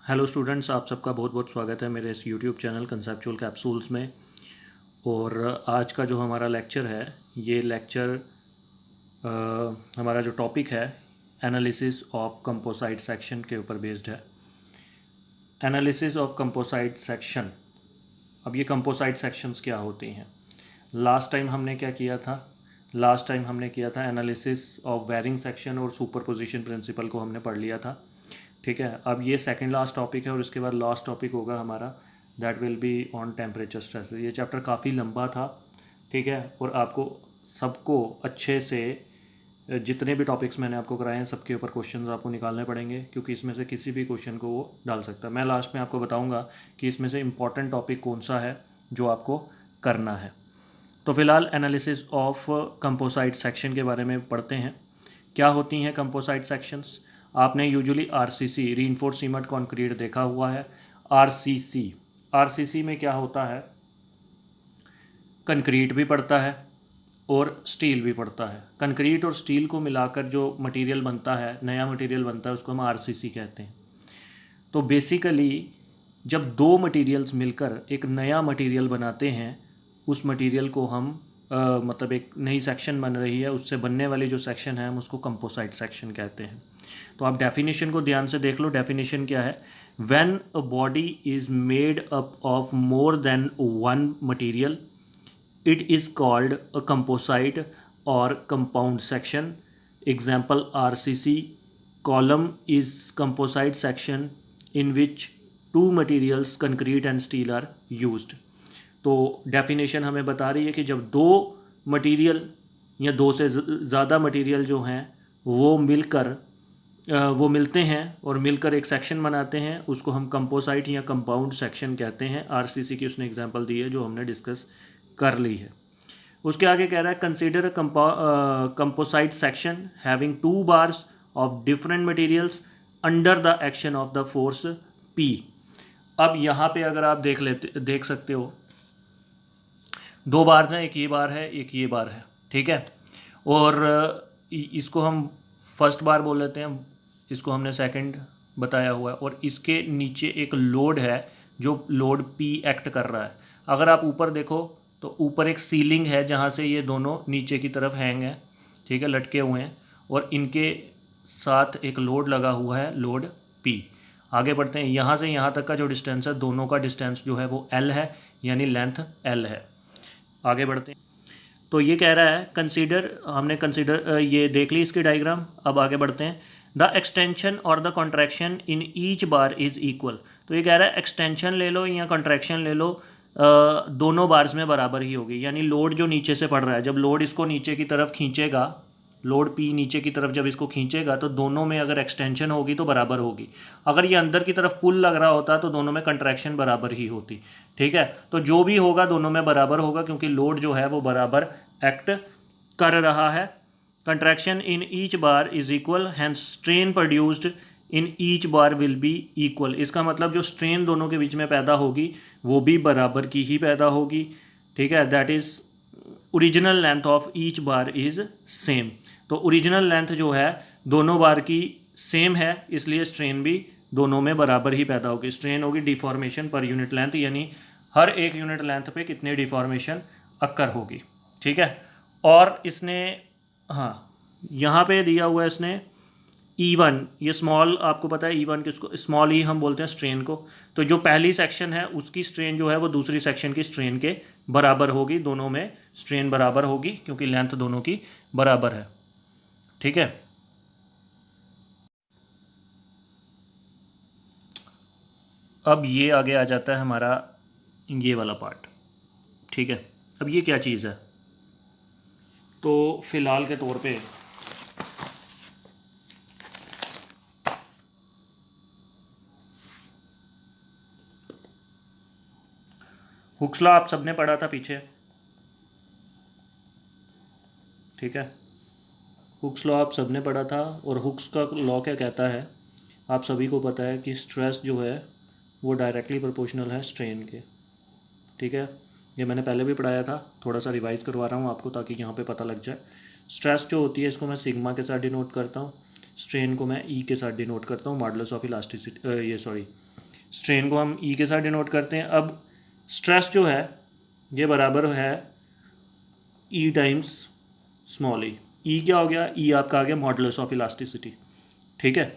Hello students, आप सबका बहुत बहुत स्वागत है मेरे इस यूट्यूब चैनल कंसेप्चुअल कैप्सूल्स में। और आज का जो हमारा लेक्चर है, ये लेक्चर हमारा जो टॉपिक है एनालिसिस ऑफ कंपोसाइट सेक्शन के ऊपर बेस्ड है। Analysis of composite section. अब ये कंपोसाइट सेक्शंस क्या होती हैं? लास्ट टाइम हमने क्या किया था? लास्ट टाइम हमने किया था एनालिसिस ऑफ वेरिंग सेक्शन और सुपरपोजिशन प्रिंसिपल को हमने पढ़ लिया था। ठीक है, अब ये सेकंड लास्ट टॉपिक है और इसके बाद लास्ट टॉपिक होगा हमारा that will be on temperature stress. ये चैप्टर काफ़ी लंबा था, ठीक है, और आपको सबको अच्छे से जितने भी टॉपिक्स मैंने आपको कराए हैं सबके ऊपर क्वेश्चंस आपको निकालने पड़ेंगे, क्योंकि इसमें से किसी भी क्वेश्चन को वो डाल सकता है। मैं लास्ट में आपको बताऊंगा कि इसमें से इम्पॉर्टेंट टॉपिक कौन सा है जो आपको करना है। तो फिलहाल एनालिसिस ऑफ कंपोसाइट सेक्शन के बारे में पढ़ते हैं। क्या होती हैं कंपोसाइट सेक्शंस? आपने usually RCC, reinforced cement concrete देखा हुआ है। आरसीसी में क्या होता है? कंक्रीट भी पड़ता है और स्टील भी पड़ता है। कंक्रीट और स्टील को मिलाकर जो मटेरियल बनता है, नया मटेरियल बनता है, उसको हम आरसीसी कहते हैं। तो बेसिकली जब दो मटेरियल्स मिलकर एक नया मटेरियल बनाते हैं, उस मटेरियल को हम मतलब एक नई सेक्शन बन रही है, उससे बनने वाली जो सेक्शन है हम उसको कंपोसाइट सेक्शन कहते हैं। तो आप डेफिनेशन को ध्यान से देख लो। डेफिनेशन क्या है? When a body is made up of more than one material, it is called a composite or compound section. Example RCC. Column is composite section in which two materials concrete and steel are used. तो definition हमें बता रही है कि जब दो material या दो से ज़्यादा मटेरियल जो हैं वो मिलते हैं और मिलकर एक सेक्शन बनाते हैं, उसको हम कंपोसाइट या कंपाउंड सेक्शन कहते हैं। आरसीसी की उसने एग्जांपल दी है जो हमने डिस्कस कर ली है। उसके आगे कह रहा है consider composite section having two bars of different materials under the action of the force P. अब यहाँ पे अगर आप देख सकते हो, दो बार्स हैं, एक ये बार है, एक ये बार है, ठीक है। और इसको हम फर्स्ट बार बोल लेते हैं, इसको हमने सेकंड बताया हुआ है, और इसके नीचे एक लोड है जो लोड पी एक्ट कर रहा है। अगर आप ऊपर देखो तो ऊपर एक सीलिंग है जहाँ से ये दोनों नीचे की तरफ हैंग हैं, ठीक है, लटके हुए हैं, और इनके साथ एक लोड लगा हुआ है, लोड पी। आगे बढ़ते हैं। यहाँ से यहाँ तक का जो डिस्टेंस है, दोनों का डिस्टेंस जो है वो एल है, यानी लेंथ एल है। आगे बढ़ते हैं। तो ये कह रहा है हमने ये देख ली इसकी डायग्राम। अब आगे बढ़ते हैं। द एक्सटेंशन और the contraction in each bar is equal. तो ये कह रहा है एक्सटेंशन ले लो या कॉन्ट्रैक्शन ले लो, दोनों बार्स में बराबर ही होगी। यानी लोड जो नीचे से पड़ रहा है, जब लोड इसको नीचे की तरफ खींचेगा, लोड पी नीचे की तरफ जब इसको खींचेगा तो दोनों में अगर एक्सटेंशन होगी तो बराबर होगी। अगर ये अंदर की तरफ पुल लग रहा होता तो दोनों में कंट्रैक्शन बराबर ही होती, ठीक है। तो जो भी होगा दोनों में बराबर होगा, क्योंकि लोड जो है वो बराबर एक्ट कर रहा है। Contraction in each bar is equal, hence strain produced in each bar will be equal. इसका मतलब जो स्ट्रेन दोनों के बीच में पैदा होगी वो भी बराबर की ही पैदा होगी, ठीक है। That is original length of each bar is same. तो ओरिजिनल लेंथ जो है दोनों बार की सेम है, इसलिए स्ट्रेन भी दोनों में बराबर ही पैदा होगी। स्ट्रेन होगी डिफॉर्मेशन पर यूनिट लेंथ, यानी हर एक यूनिट लेंथ पे कितनी डिफॉर्मेशन अक्कर होगी, ठीक है। और इसने, हाँ, यहाँ पे दिया हुआ है इसने E1, ये स्मॉल, आपको पता है E1 किसको, स्मॉल ई हम बोलते हैं स्ट्रेन को। तो जो पहली सेक्शन है उसकी स्ट्रेन जो है वो दूसरी सेक्शन की स्ट्रेन के बराबर होगी, दोनों में स्ट्रेन बराबर होगी क्योंकि लेंथ दोनों की बराबर है, ठीक है। अब ये आगे आ जाता है हमारा ये वाला पार्ट, ठीक है। अब ये क्या चीज़ है? तो फिलहाल के तौर पे हुक्स लॉ आप सबने पढ़ा था पीछे, ठीक है। हुक्स लॉ आप सबने पढ़ा था, और हुक्स का लॉ क्या कहता है आप सभी को पता है कि स्ट्रेस जो है वो डायरेक्टली प्रोपोर्शनल है स्ट्रेन के, ठीक है। ये मैंने पहले भी पढ़ाया था, थोड़ा सा रिवाइज करवा रहा हूँ आपको ताकि यहाँ पे पता लग जाए। स्ट्रेस जो होती है इसको मैं सिग्मा के साथ डिनोट करता हूँ। स्ट्रेन को मैं ई के साथ डिनोट करता हूँ, मॉडुलस ऑफ इलास्टिसिटी, स्ट्रेन को हम ई के साथ डिनोट करते हैं। अब स्ट्रेस जो है ये बराबर है ई टाइम्स स्मॉल ई। ई क्या हो गया? ई आपका आ गया मॉडुलस ऑफ इलास्टिसिटी, ठीक है।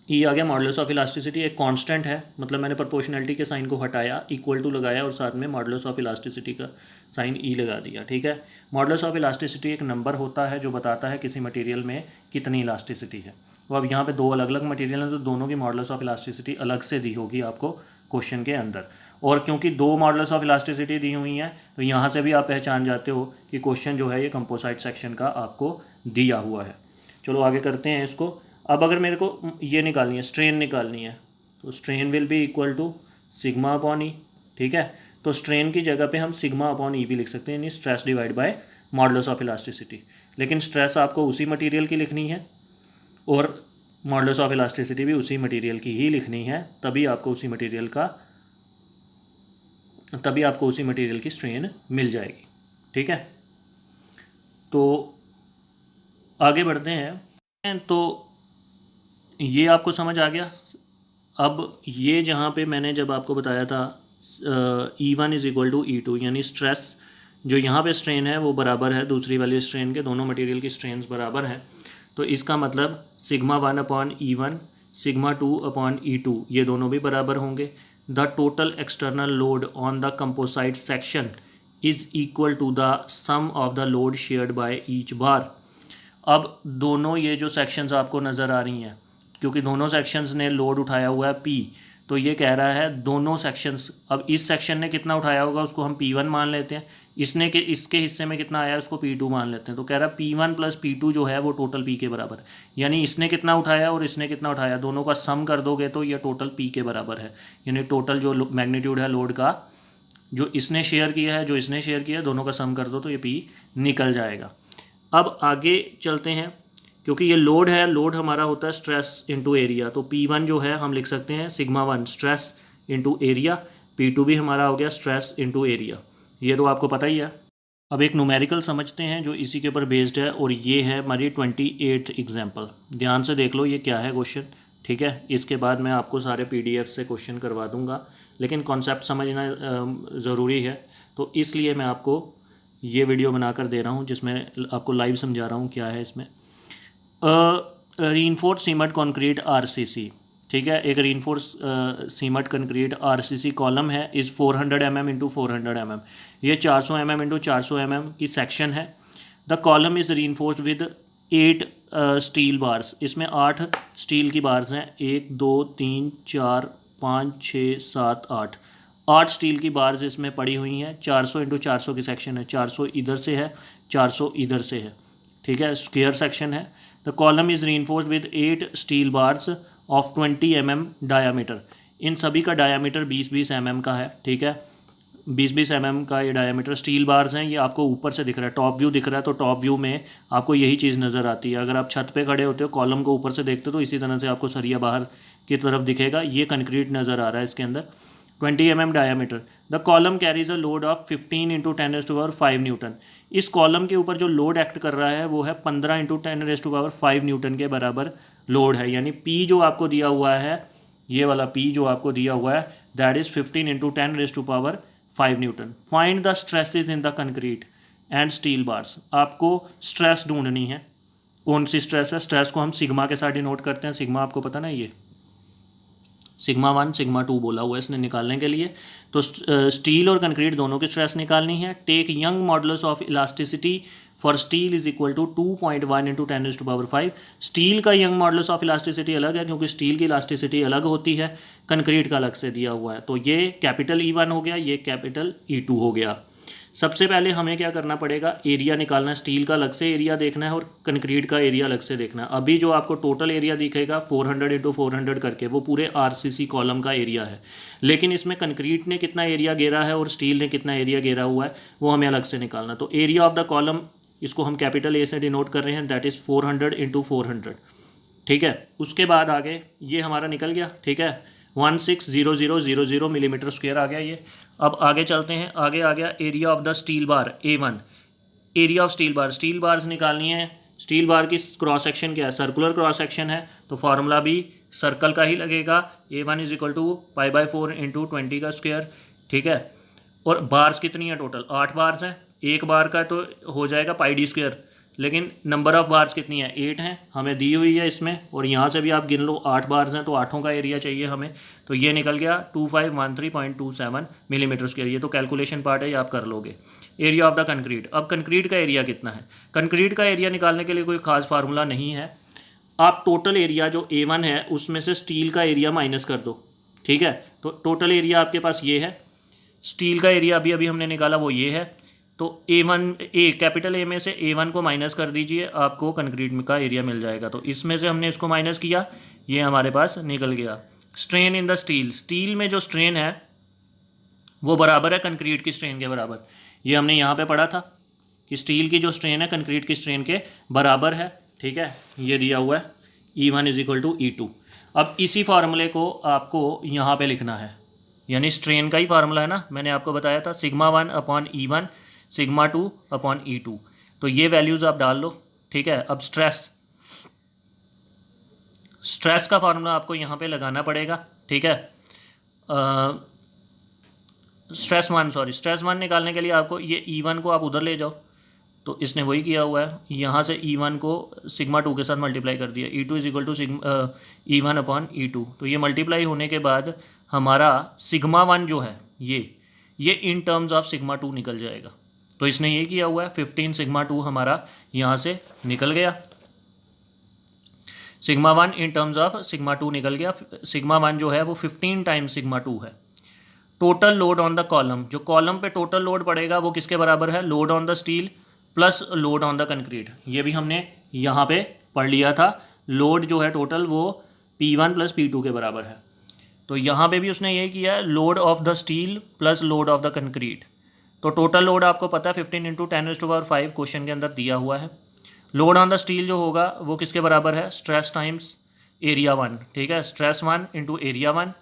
ई आ गया मॉडुलस ऑफ इलास्टिसिटी, एक कांस्टेंट है, मतलब मैंने प्रोपोर्शनलिटी के साइन को हटाया, इक्वल टू लगाया और साथ में मॉडुलस ऑफ इलास्टिसिटी का साइन ई लगा दिया, ठीक है। मॉडुलस ऑफ इलास्टिसिटी एक नंबर होता है जो बताता है किसी मटेरियल में कितनी इलास्टिसिटी है। तो अब यहाँ पे दो अलग अलग मटेरियल हैं तो दोनों की मॉडुलस ऑफ इलास्टिसिटी अलग से दी होगी आपको क्वेश्चन के अंदर, और क्योंकि दो मॉडुलस ऑफ इलास्टिसिटी दी हुई हैं तो यहाँ से भी आप पहचान जाते हो कि क्वेश्चन जो है ये कंपोजिट सेक्शन का आपको दिया हुआ है। चलो आगे करते हैं इसको। अब अगर मेरे को ये निकालनी है, स्ट्रेन निकालनी है, तो strain will be equal to sigma upon E, ठीक है। तो स्ट्रेन की जगह पे हम सिग्मा अपॉन ई भी लिख सकते हैं, यानी stress divide by modulus of elasticity. लेकिन स्ट्रेस आपको उसी मटेरियल की लिखनी है और मॉडुलस ऑफ इलास्टिसिटी भी उसी मटेरियल की ही लिखनी है, तभी आपको उसी मटेरियल की स्ट्रेन मिल जाएगी, ठीक है। तो आगे बढ़ते हैं। तो ये आपको समझ आ गया। अब ये जहाँ पे मैंने जब आपको बताया था E1 is equal to E2, यानी स्ट्रेस जो यहाँ पे स्ट्रेन है वो बराबर है दूसरी वाली स्ट्रेन के, दोनों मटेरियल की स्ट्रेन्स बराबर हैं। तो इसका मतलब sigma 1 upon E1 sigma 2 upon E2 ये दोनों भी बराबर होंगे। The total external load on the composite section is equal to the sum of the load shared by each bar. अब दोनों ये जो सेक्शंस आपको नज़र आ रही हैं, क्योंकि दोनों सेक्शंस ने लोड उठाया हुआ है P, तो ये कह रहा है दोनों सेक्शंस, अब इस सेक्शन ने कितना उठाया होगा उसको हम P1 मान लेते हैं, इसके हिस्से में कितना आया उसको P2 मान लेते हैं। तो कह रहा है P1 प्लस P2 जो है वो टोटल P के बराबर है, यानी इसने कितना उठाया और इसने कितना उठाया, दोनों का सम कर दोगे तो ये टोटल P के बराबर है। यानी टोटल जो मैग्नीट्यूड है लोड का, जो इसने शेयर किया है जो इसने शेयर किया है, दोनों का सम कर दो तो ये P निकल जाएगा। अब आगे चलते हैं, क्योंकि ये लोड है, लोड हमारा होता है स्ट्रेस इनटू एरिया, तो P1 जो है हम लिख सकते हैं sigma 1 stress into area, P2 भी हमारा हो गया स्ट्रेस इनटू एरिया, ये तो आपको पता ही है। अब एक न्यूमेरिकल समझते हैं जो इसी के ऊपर बेस्ड है, और ये है हमारी 28th एग्जाम्पल। ध्यान से देख लो ये क्या है क्वेश्चन, ठीक है। इसके बाद मैं आपको सारे PDF से क्वेश्चन करवा दूंगा, लेकिन कॉन्सेप्ट समझना ज़रूरी है, तो इसलिए मैं आपको ये वीडियो बनाकर दे रहा हूँ जिसमें आपको लाइव समझा रहा हूँ क्या है इसमें। रीइंफोर्स्ड सीमेंट कंक्रीट RCC, ठीक है, एक reinforced cement concrete RCC column है, इज़ 400 mm इंटू 400 mm, ये 400 mm इंटू 400 mm की सेक्शन है। The column is reinforced with 8 steel bars, इसमें 8 स्टील की बार्स हैं, 1 2 3 4 5 6 7 8 स्टील की बार्स इसमें पड़ी हुई हैं। 400 इंटू 400 की सेक्शन है, 400 इधर से है 400 इधर से है, ठीक है, स्क्वायर सेक्शन है। The column is reinforced with 8 steel bars of 20 mm diameter, इन सभी का डायामीटर 20-20 mm का है, ठीक है, 20-20 mm का ये डायामीटर स्टील बार्स हैं। ये आपको ऊपर से दिख रहा है, टॉप व्यू दिख रहा है, तो टॉप व्यू में आपको यही चीज़ नज़र आती है। अगर आप छत पे खड़े होते हो कॉलम को ऊपर से देखते हो तो इसी तरह से आपको सरिया बाहर की तरफ दिखेगा, ये कंक्रीट नज़र आ रहा है इसके अंदर, 20 mm diameter. The column carries a load of 15 into 10⁵ Newton, इस कॉलम के ऊपर जो लोड एक्ट कर रहा है वो है 15 इंटू 10⁵ न्यूटन के बराबर लोड है। यानी P जो आपको दिया हुआ है, ये वाला P जो आपको दिया हुआ है, that is 15 into 10⁵ Newton. Find the stresses in the concrete and steel bars, आपको स्ट्रेस ढूंढनी है। कौन सी स्ट्रेस है? स्ट्रेस को हम सिग्मा के साथ डिनोट करते हैं, सिग्मा आपको पता ना, ये सिग्मा 1 सिग्मा 2 बोला हुआ है इसने निकालने के लिए। तो स्टील और कंक्रीट दोनों की स्ट्रेस निकालनी है। Take Young modulus of elasticity for steel is equal to 2.1 into 10⁵. Steel का यंग मॉडुलस ऑफ इलास्टिसिटी अलग है क्योंकि स्टील की इलास्टिसिटी अलग होती है, कंक्रीट का अलग से दिया हुआ है। तो ये कैपिटल E1 हो गया, ये कैपिटल E2 हो गया। सबसे पहले हमें क्या करना पड़ेगा, एरिया निकालना है। स्टील का अलग से एरिया देखना है और कंक्रीट का एरिया अलग से देखना है। अभी जो आपको टोटल एरिया दिखेगा 400 इंटू 400 करके, वो पूरे RCC कॉलम का एरिया है, लेकिन इसमें कंक्रीट ने कितना एरिया घेरा है और स्टील ने कितना एरिया घेरा हुआ है वो हमें अलग से निकालना। तो एरिया ऑफ द कॉलम, इसको हम कैपिटल A से डिनोट कर रहे हैं, दैट इज़ 400 इंटू 400, ठीक है। उसके बाद आगे ये हमारा निकल गया, ठीक है, 160000 मिलीमीटर स्क्वायर आ गया ये। अब आगे चलते हैं, आगे आ गया area of the steel bar A1, area of steel bar. Steel bars निकालनी है, स्टील बार की क्रॉस सेक्शन क्या है, सर्कुलर क्रॉस सेक्शन है, तो फार्मूला भी सर्कल का ही लगेगा, A1 is equal to π/4 into 20 का स्क्वायर, ठीक है। और बार्स कितनी है टोटल, 8 बार्स हैं, एक बार का तो हो जाएगा πd², लेकिन नंबर ऑफ़ बार्स कितनी है, 8 हैं, हमें दी हुई है इसमें, और यहाँ से भी आप गिन लो 8 बार्स हैं, तो 8 का एरिया चाहिए हमें, तो ये निकल गया 2513.27 मिलीमीटर स्क्वायर। ये तो कैलकुलेशन पार्ट है, ये आप कर लोगे। एरिया ऑफ द कंक्रीट, अब कंक्रीट का एरिया कितना है, कंक्रीट का एरिया निकालने के लिए कोई खास फार्मूला नहीं है, आप टोटल एरिया जो A1 है उसमें से स्टील का एरिया माइनस कर दो, ठीक है। तो टोटल एरिया आपके पास ये है, स्टील का एरिया अभी अभी हमने निकाला वो ये है, तो कैपिटल A में से A1 को माइनस कर दीजिए, आपको कंक्रीट का एरिया मिल जाएगा। तो इसमें से हमने इसको माइनस किया, ये हमारे पास निकल गया। Strain in the steel, steel में जो स्ट्रेन है वो बराबर है कंक्रीट की स्ट्रेन के बराबर, ये हमने यहाँ पे पढ़ा था कि स्टील की जो स्ट्रेन है कंक्रीट की स्ट्रेन के बराबर है, ठीक है, ये दिया हुआ है E1 is equal to E2। अब इसी फार्मूले को आपको यहाँ पे लिखना है, यानी स्ट्रेन का ही फार्मूला है ना, मैंने आपको बताया था σ1/E1 σ2/E2, तो ये वैल्यूज़ आप डाल लो, ठीक है। अब स्ट्रेस का फार्मूला आपको यहाँ पे लगाना पड़ेगा, ठीक है। स्ट्रेस वन निकालने के लिए आपको ये E1 को आप उधर ले जाओ, तो इसने वही किया हुआ है, यहाँ से E1 को σ2 के साथ मल्टीप्लाई कर दिया, E2 is equal to E1/E2, तो ये मल्टीप्लाई होने के बाद हमारा σ1 जो है ये इन टर्म्स ऑफ σ2 निकल जाएगा, तो इसने ये किया हुआ है 15 σ2 हमारा यहाँ से निकल गया, σ1 इन टर्म्स ऑफ σ2 निकल गया, σ1 जो है वो 15 टाइम्स σ2 है। Total load on the column, जो कॉलम पे टोटल लोड पड़ेगा वो किसके बराबर है, load on the steel plus load on the concrete, ये भी हमने यहाँ पे पढ़ लिया था। लोड जो है टोटल वो P1 प्लस P2 के बराबर है, तो यहाँ पे भी उसने यही किया है, load of the steel plus load of the concrete, तो टोटल लोड आपको पता है 15 इंटू 10⁵ क्वेश्चन के अंदर दिया हुआ है। लोड ऑन द स्टील जो होगा वो किसके बराबर है, स्ट्रेस टाइम्स एरिया 1, ठीक है, stress 1 into area 1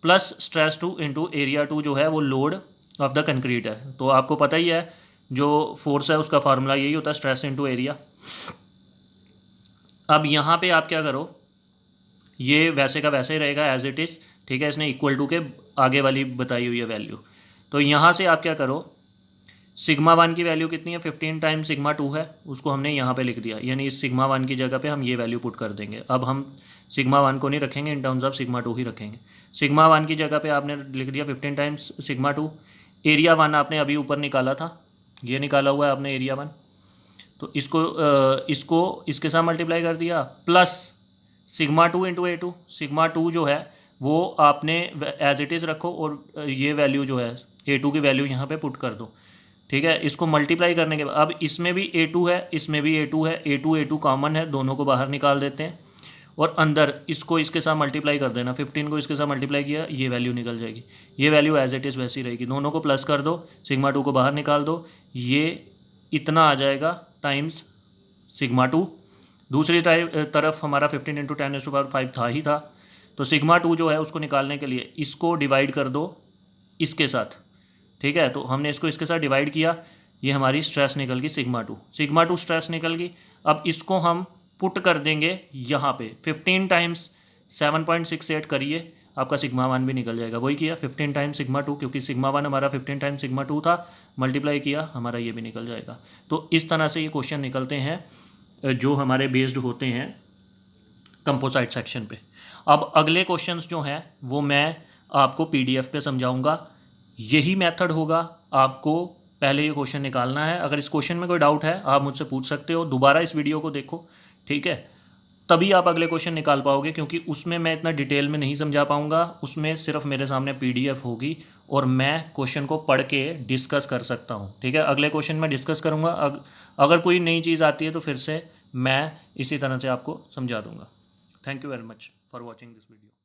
plus stress 2 into area 2 जो है वो लोड ऑफ द कंक्रीट है। तो आपको पता ही है जो फोर्स है उसका फार्मूला यही होता है, स्ट्रेस इंटू एरिया। अब यहाँ पे आप क्या करो, ये वैसे का वैसे ही रहेगा एज इट इज़, ठीक है, इसने इक्वल टू के आगे वाली बताई हुई है वैल्यू, तो यहाँ से आप क्या करो, σ1 की वैल्यू कितनी है, 15 टाइम्स σ2 है, उसको हमने यहाँ पे लिख दिया, यानी इस σ1 की जगह पे हम ये वैल्यू पुट कर देंगे। अब हम σ1 को नहीं रखेंगे, इन टर्म्स ऑफ σ2 ही रखेंगे। σ1 की जगह पे आपने लिख दिया 15 टाइम्स σ2, एरिया 1 आपने अभी ऊपर निकाला था, ये निकाला हुआ है आपने एरिया 1, तो इसको इसके साथ मल्टीप्लाई कर दिया, प्लस σ2 इंटू A2, σ2 जो है वो आपने एज इट इज़ रखो, और ये वैल्यू जो है A2 की वैल्यू यहाँ पे पुट कर दो, ठीक है। इसको मल्टीप्लाई करने के बाद अब इसमें भी A2 है, इसमें भी A2 है, A2 कॉमन है, दोनों को बाहर निकाल देते हैं, और अंदर इसको इसके साथ मल्टीप्लाई कर देना, 15 को इसके साथ मल्टीप्लाई किया, ये वैल्यू निकल जाएगी, ये वैल्यू एज इट इज़ वैसी रहेगी, दोनों को प्लस कर दो, σ2 को बाहर निकाल दो, ये इतना आ जाएगा टाइम्स σ2। दूसरी तरफ हमारा 15 इंटू 10⁵ था ही था, तो σ2 जो है उसको निकालने के लिए इसको डिवाइड कर दो इसके साथ, ठीक है, तो हमने इसको इसके साथ डिवाइड किया, ये हमारी स्ट्रेस निकल गई σ2 स्ट्रेस निकल गई। अब इसको हम पुट कर देंगे यहाँ पे, 15 टाइम्स 7.68 करिए, आपका σ1 भी निकल जाएगा, वही किया 15 टाइम्स σ2, क्योंकि σ1 हमारा 15 टाइम्स σ2 था, मल्टीप्लाई किया, हमारा ये भी निकल जाएगा। तो इस तरह से ये क्वेश्चन निकलते हैं जो हमारे बेस्ड होते हैं कंपोजिट सेक्शन पे। अब अगले क्वेश्चंस जो हैं वो मैं आपको PDF पे समझाऊंगा, यही मेथड होगा, आपको पहले ये क्वेश्चन निकालना है। अगर इस क्वेश्चन में कोई डाउट है आप मुझसे पूछ सकते हो, दोबारा इस वीडियो को देखो, ठीक है, तभी आप अगले क्वेश्चन निकाल पाओगे, क्योंकि उसमें मैं इतना डिटेल में नहीं समझा पाऊंगा, उसमें सिर्फ मेरे सामने PDF होगी और मैं क्वेश्चन को पढ़ के डिस्कस कर सकता हूं, ठीक है। अगले क्वेश्चन में डिस्कस करूंगा, अगर कोई नई चीज़ आती है तो फिर से मैं इसी तरह से आपको समझा दूंगा। Thank you very much for watching this video.